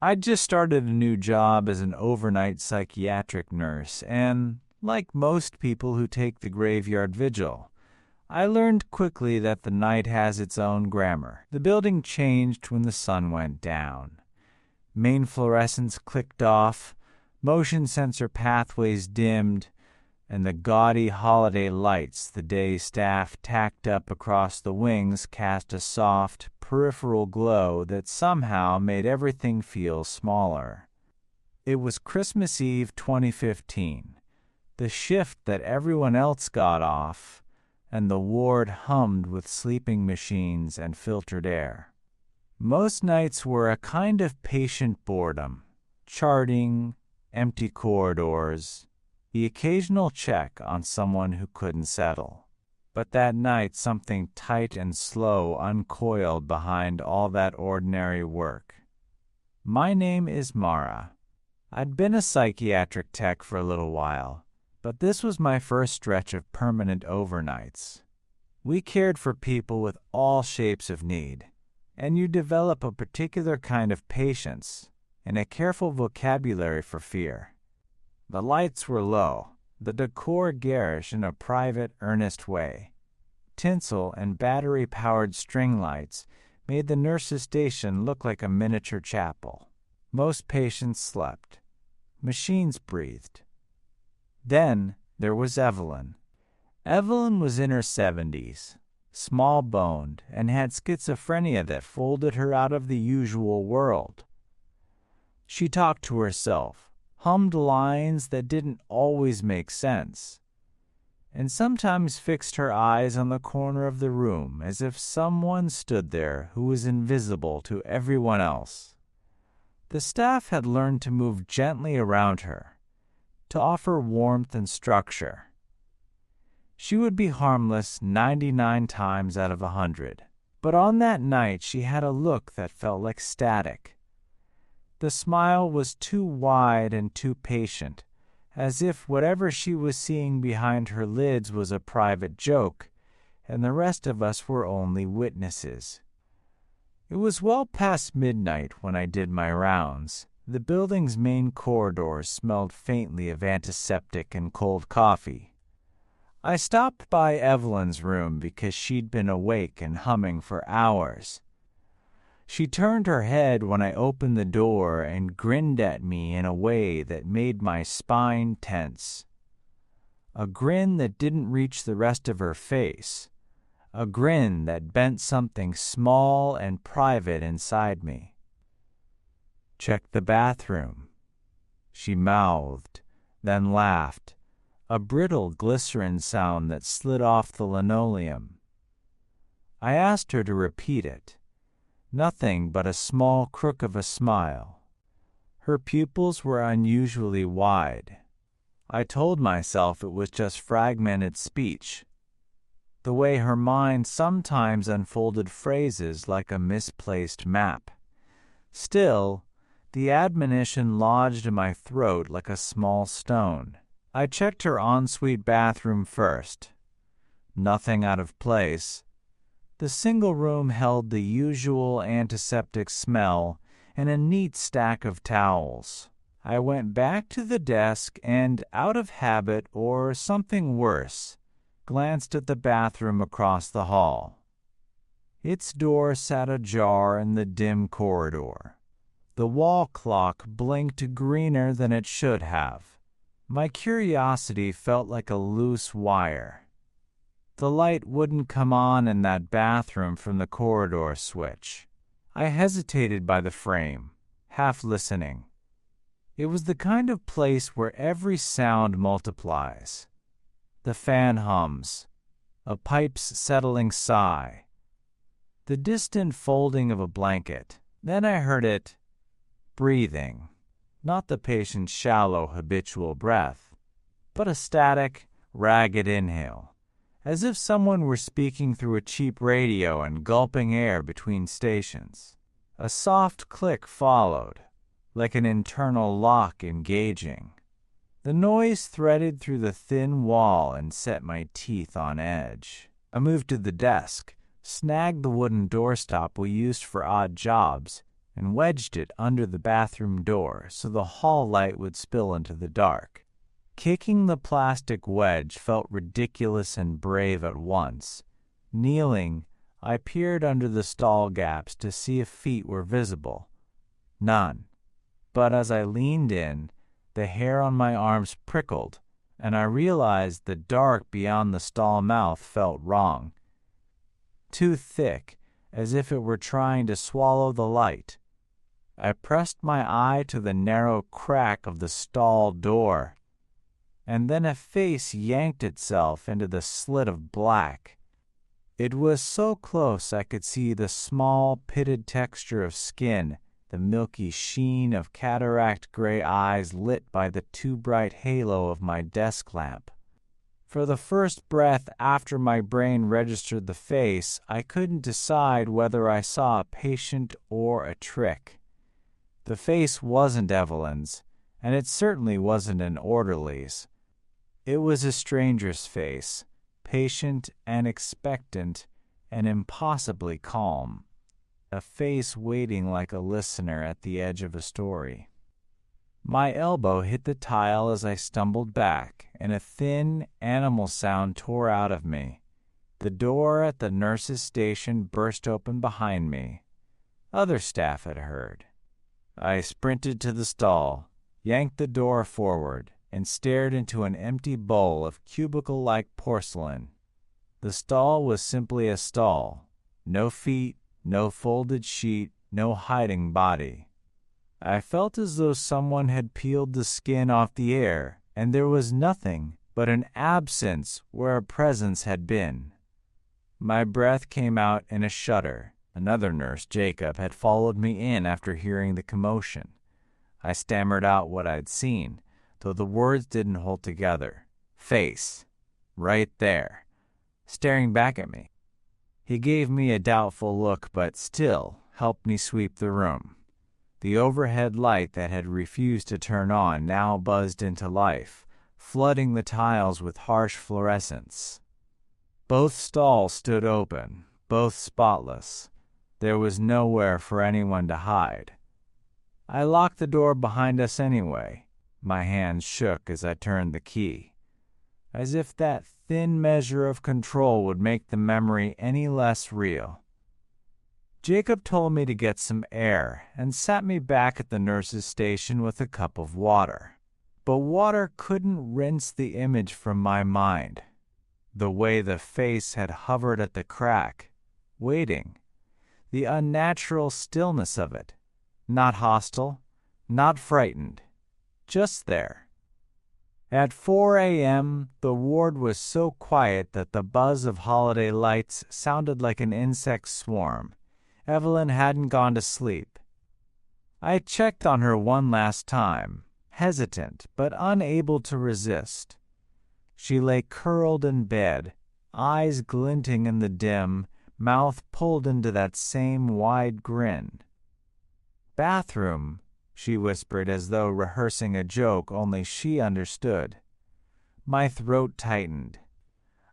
I'd just started a new job as an overnight psychiatric nurse, and, like most people who take the graveyard vigil, I learned quickly that the night has its own grammar. The building changed when the sun went down. Main fluorescents clicked off, motion sensor pathways dimmed, and the gaudy holiday lights the day staff tacked up across the wings cast a soft, peripheral glow that somehow made everything feel smaller. It was Christmas Eve 2015, the shift that everyone else got off, and the ward hummed with sleeping machines and filtered air. Most nights were a kind of patient boredom, charting, empty corridors, the occasional check on someone who couldn't settle. But that night something tight and slow uncoiled behind all that ordinary work. My name is Mara. I'd been a psychiatric tech for a little while, but this was my first stretch of permanent overnights. We cared for people with all shapes of need, and you develop a particular kind of patience and a careful vocabulary for fear. The lights were low, the decor garish in a private, earnest way. Tinsel and battery-powered string lights made the nurse's station look like a miniature chapel. Most patients slept. Machines breathed. Then there was Evelyn. Evelyn was in her 70s, small-boned, and had schizophrenia that folded her out of the usual world. She talked to herself, hummed lines that didn't always make sense, and sometimes fixed her eyes on the corner of the room as if someone stood there who was invisible to everyone else. The staff had learned to move gently around her, to offer warmth and structure. She would be harmless 99 times out of 100, but on that night she had a look that felt like static. The smile was too wide and too patient, as if whatever she was seeing behind her lids was a private joke, and the rest of us were only witnesses. It was well past midnight when I did my rounds. The building's main corridors smelled faintly of antiseptic and cold coffee. I stopped by Evelyn's room because she'd been awake and humming for hours. She turned her head when I opened the door and grinned at me in a way that made my spine tense. A grin that didn't reach the rest of her face. A grin that bent something small and private inside me. "Check the bathroom," she mouthed, then laughed, a brittle glycerin sound that slid off the linoleum. I asked her to repeat it. Nothing but a small crook of a smile. Her pupils were unusually wide. I told myself it was just fragmented speech, the way her mind sometimes unfolded phrases like a misplaced map. Still, the admonition lodged in my throat like a small stone. I checked her ensuite bathroom first. Nothing out of place. The single room held the usual antiseptic smell and a neat stack of towels. I went back to the desk and, out of habit or something worse, glanced at the bathroom across the hall. Its door sat ajar in the dim corridor. The wall clock blinked greener than it should have. My curiosity felt like a loose wire. The light wouldn't come on in that bathroom from the corridor switch. I hesitated by the frame, half listening. It was the kind of place where every sound multiplies. The fan hums, a pipe's settling sigh, the distant folding of a blanket. Then I heard it, breathing, not the patient's shallow habitual breath, but a static, ragged inhale, as if someone were speaking through a cheap radio and gulping air between stations. A soft click followed, like an internal lock engaging. The noise threaded through the thin wall and set my teeth on edge. I moved to the desk, snagged the wooden doorstop we used for odd jobs, and wedged it under the bathroom door so the hall light would spill into the dark. Kicking the plastic wedge felt ridiculous and brave at once. Kneeling, I peered under the stall gaps to see if feet were visible. None. But as I leaned in, the hair on my arms prickled, and I realized the dark beyond the stall mouth felt wrong. Too thick, as if it were trying to swallow the light. I pressed my eye to the narrow crack of the stall door, and then a face yanked itself into the slit of black. It was so close I could see the small, pitted texture of skin, the milky sheen of cataract-gray eyes lit by the too bright halo of my desk lamp. For the first breath after my brain registered the face, I couldn't decide whether I saw a patient or a trick. The face wasn't Evelyn's, and it certainly wasn't an orderly's. It was a stranger's face, patient and expectant and impossibly calm. A face waiting like a listener at the edge of a story. My elbow hit the tile as I stumbled back, and a thin, animal sound tore out of me. The door at the nurse's station burst open behind me. Other staff had heard. I sprinted to the stall, yanked the door forward, and stared into an empty bowl of cubicle-like porcelain. The stall was simply a stall. No feet, no folded sheet, no hiding body. I felt as though someone had peeled the skin off the air, and there was nothing but an absence where a presence had been. My breath came out in a shudder. Another nurse, Jacob, had followed me in after hearing the commotion. I stammered out what I'd seen, though the words didn't hold together. Face. Right there. Staring back at me. He gave me a doubtful look, but still helped me sweep the room. The overhead light that had refused to turn on now buzzed into life, flooding the tiles with harsh fluorescence. Both stalls stood open, both spotless. There was nowhere for anyone to hide. I locked the door behind us anyway. My hands shook as I turned the key, as if that thin measure of control would make the memory any less real. Jacob told me to get some air and sat me back at the nurse's station with a cup of water. But water couldn't rinse the image from my mind. The way the face had hovered at the crack, waiting. The unnatural stillness of it. Not hostile, not frightened. Just there. At 4 a.m., the ward was so quiet that the buzz of holiday lights sounded like an insect swarm. Evelyn hadn't gone to sleep. I checked on her one last time, hesitant but unable to resist. She lay curled in bed, eyes glinting in the dim, mouth pulled into that same wide grin. "Bathroom," she whispered as though rehearsing a joke only she understood. My throat tightened.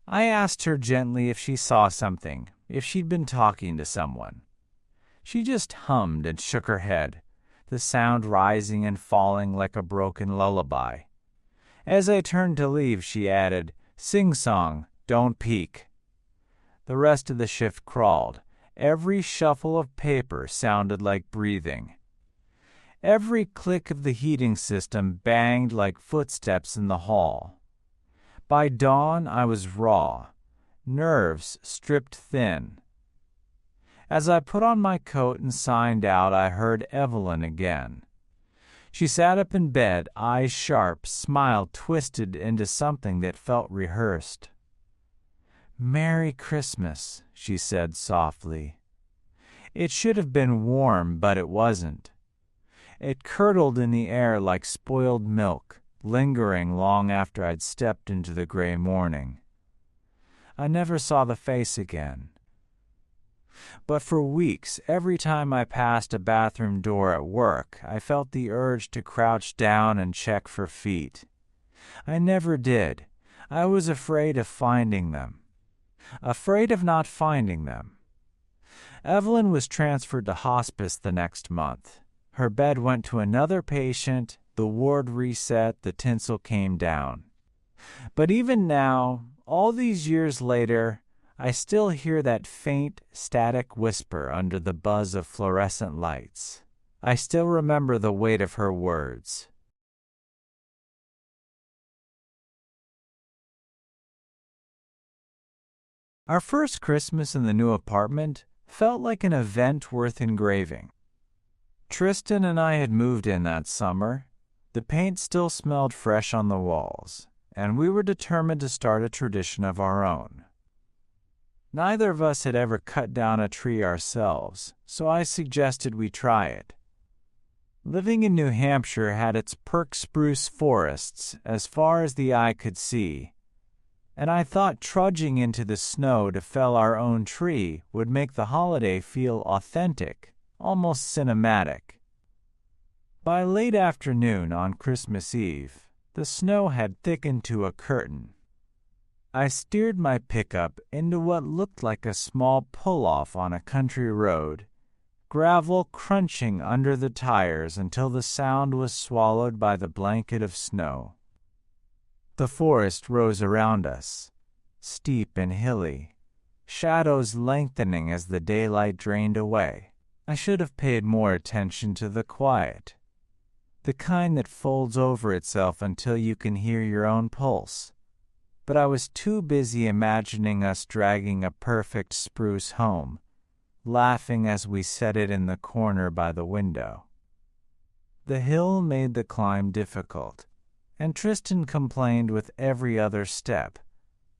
I asked her gently if she saw something, if she'd been talking to someone. She just hummed and shook her head, the sound rising and falling like a broken lullaby. As I turned to leave, she added, "Sing-song, don't peek." The rest of the shift crawled. Every shuffle of paper sounded like breathing. Every click of the heating system banged like footsteps in the hall. By dawn, I was raw, nerves stripped thin. As I put on my coat and signed out, I heard Evelyn again. She sat up in bed, eyes sharp, smile twisted into something that felt rehearsed. "Merry Christmas," she said softly. It should have been warm, but it wasn't. It curdled in the air like spoiled milk, lingering long after I'd stepped into the gray morning. I never saw the face again. But for weeks, every time I passed a bathroom door at work, I felt the urge to crouch down and check for feet. I never did. I was afraid of finding them. Afraid of not finding them. Evelyn was transferred to hospice the next month. Her bed went to another patient, the ward reset, the tinsel came down. But even now, all these years later, I still hear that faint, static whisper under the buzz of fluorescent lights. I still remember the weight of her words. Our first Christmas in the new apartment felt like an event worth engraving. Tristan and I had moved in that summer. The paint still smelled fresh on the walls, and we were determined to start a tradition of our own. Neither of us had ever cut down a tree ourselves, so I suggested we try it. Living in New Hampshire had its perk spruce forests as far as the eye could see, and I thought trudging into the snow to fell our own tree would make the holiday feel authentic, almost cinematic. By late afternoon on Christmas Eve, the snow had thickened to a curtain. I steered my pickup into what looked like a small pull-off on a country road, gravel crunching under the tires until the sound was swallowed by the blanket of snow. The forest rose around us, steep and hilly, shadows lengthening as the daylight drained away. I should have paid more attention to the quiet, the kind that folds over itself until you can hear your own pulse. But I was too busy imagining us dragging a perfect spruce home, laughing as we set it in the corner by the window. The hill made the climb difficult, and Tristan complained with every other step.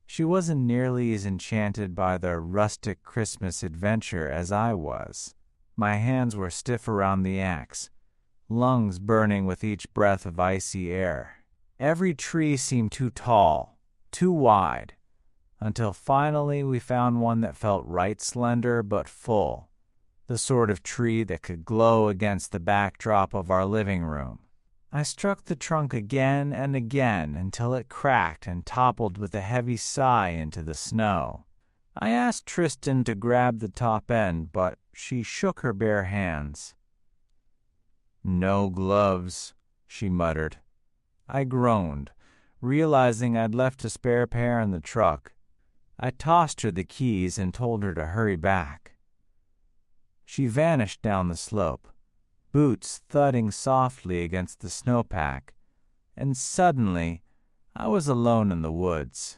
She wasn't nearly as enchanted by the rustic Christmas adventure as I was. My hands were stiff around the axe, lungs burning with each breath of icy air. Every tree seemed too tall, too wide, until finally we found one that felt right slender but full, the sort of tree that could glow against the backdrop of our living room. I struck the trunk again and again until it cracked and toppled with a heavy sigh into the snow. I asked Tristan to grab the top end, but she shook her bare hands. "No gloves," she muttered. I groaned, realizing I'd left a spare pair in the truck. I tossed her the keys and told her to hurry back. She vanished down the slope, boots thudding softly against the snowpack, and suddenly I was alone in the woods.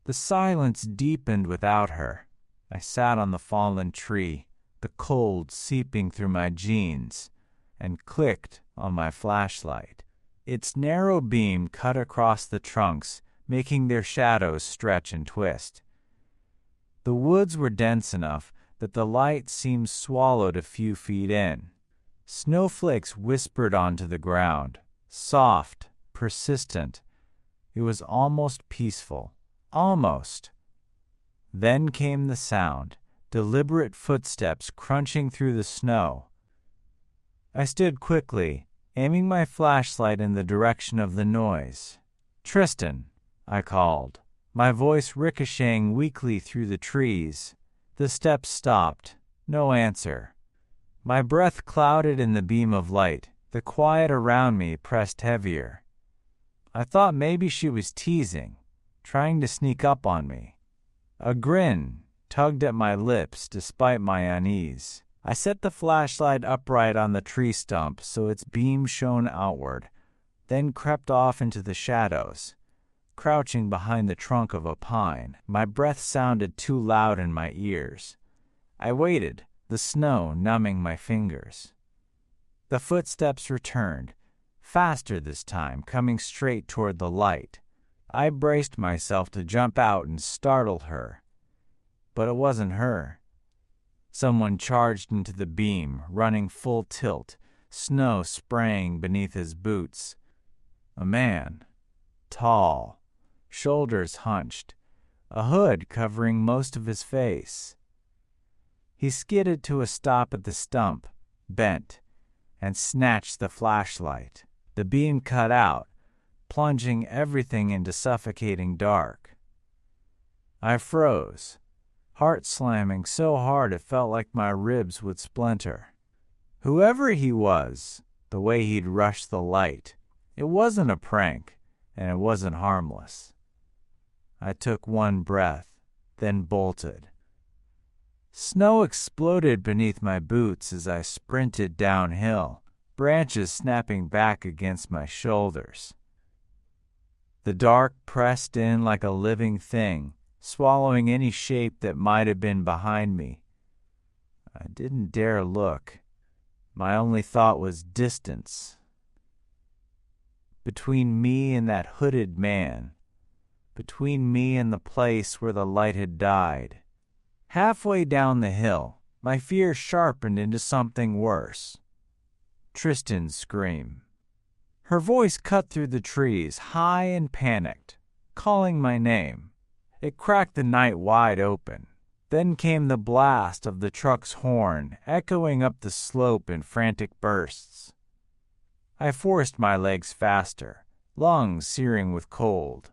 The silence deepened without her. I sat on the fallen tree, the cold seeping through my jeans, and clicked on my flashlight. Its narrow beam cut across the trunks, making their shadows stretch and twist. The woods were dense enough that the light seemed swallowed a few feet in. Snowflakes whispered onto the ground, soft, persistent. It was almost peaceful. Almost. Then came the sound, deliberate footsteps crunching through the snow. I stood quickly, aiming my flashlight in the direction of the noise. "Tristan," I called, my voice ricocheting weakly through the trees. The steps stopped. No answer. My breath clouded in the beam of light. The quiet around me pressed heavier. I thought maybe she was teasing, trying to sneak up on me. A grin tugged at my lips despite my unease. I set the flashlight upright on the tree stump so its beam shone outward, then crept off into the shadows, crouching behind the trunk of a pine. My breath sounded too loud in my ears. I waited, the snow numbing my fingers. The footsteps returned, faster this time, coming straight toward the light. I braced myself to jump out and startle her, but it wasn't her. Someone charged into the beam, running full tilt, snow spraying beneath his boots. A man, tall, shoulders hunched, a hood covering most of his face. He skidded to a stop at the stump, bent, and snatched the flashlight. The beam cut out, plunging everything into suffocating dark. I froze, heart slamming so hard it felt like my ribs would splinter. Whoever he was, the way he'd rushed the light, it wasn't a prank, and it wasn't harmless. I took one breath, then bolted. Snow exploded beneath my boots as I sprinted downhill, branches snapping back against my shoulders. The dark pressed in like a living thing, swallowing any shape that might have been behind me. I didn't dare look. My only thought was distance. Between me and that hooded man, between me and the place where the light had died. Halfway down the hill, my fear sharpened into something worse. Tristan's scream. Her voice cut through the trees, high and panicked, calling my name. It cracked the night wide open. Then came the blast of the truck's horn, echoing up the slope in frantic bursts. I forced my legs faster, lungs searing with cold.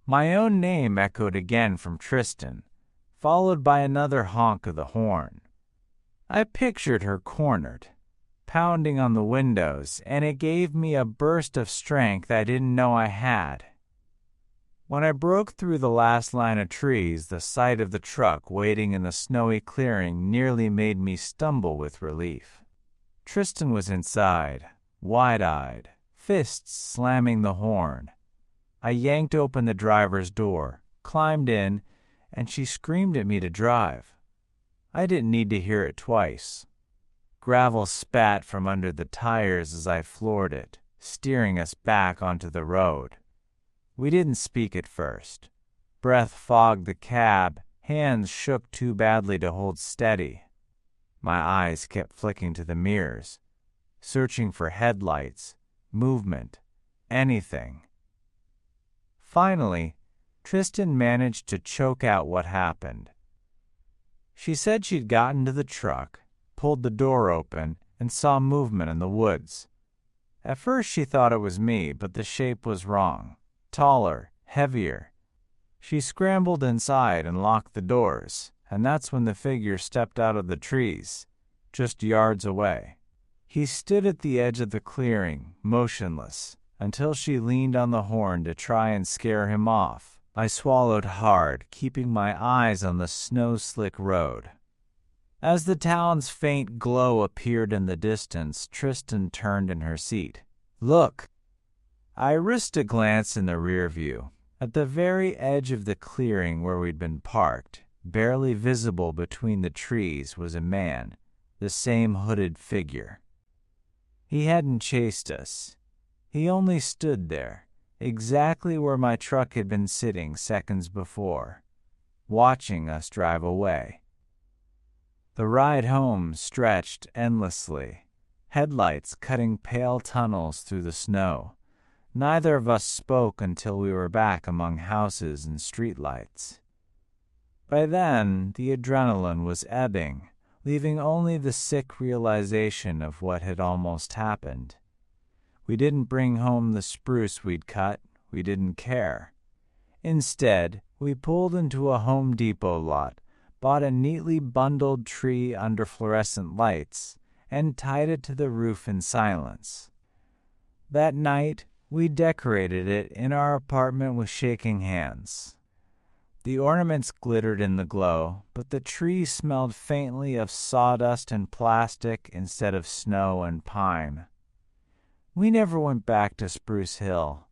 My own name echoed again from Tristan, followed by another honk of the horn. I pictured her cornered, pounding on the windows, and it gave me a burst of strength I didn't know I had. When I broke through the last line of trees, the sight of the truck waiting in the snowy clearing nearly made me stumble with relief. Tristan was inside, wide-eyed, fists slamming the horn. I yanked open the driver's door, climbed in, and she screamed at me to drive. I didn't need to hear it twice. Gravel spat from under the tires as I floored it, steering us back onto the road. We didn't speak at first. Breath fogged the cab, hands shook too badly to hold steady. My eyes kept flicking to the mirrors, searching for headlights, movement, anything. Finally, Tristan managed to choke out what happened. She said she'd gotten to the truck, pulled the door open, and saw movement in the woods. At first she thought it was me, but the shape was wrong. Taller, heavier. She scrambled inside and locked the doors, and that's when the figure stepped out of the trees, just yards away. He stood at the edge of the clearing, motionless, until she leaned on the horn to try and scare him off. I swallowed hard, keeping my eyes on the snow-slick road. As the town's faint glow appeared in the distance, Tristan turned in her seat. "Look!" I risked a glance in the rear view. At the very edge of the clearing where we'd been parked, barely visible between the trees, was a man, the same hooded figure. He hadn't chased us. He only stood there, exactly where my truck had been sitting seconds before, watching us drive away. The ride home stretched endlessly, headlights cutting pale tunnels through the snow. Neither of us spoke until we were back among houses and streetlights. By then, the adrenaline was ebbing, leaving only the sick realization of what had almost happened. We didn't bring home the spruce we'd cut. We didn't care. Instead, we pulled into a Home Depot lot, bought a neatly bundled tree under fluorescent lights, and tied it to the roof in silence. That night, we decorated it in our apartment with shaking hands. The ornaments glittered in the glow, but the tree smelled faintly of sawdust and plastic instead of snow and pine. We never went back to Spruce Hill.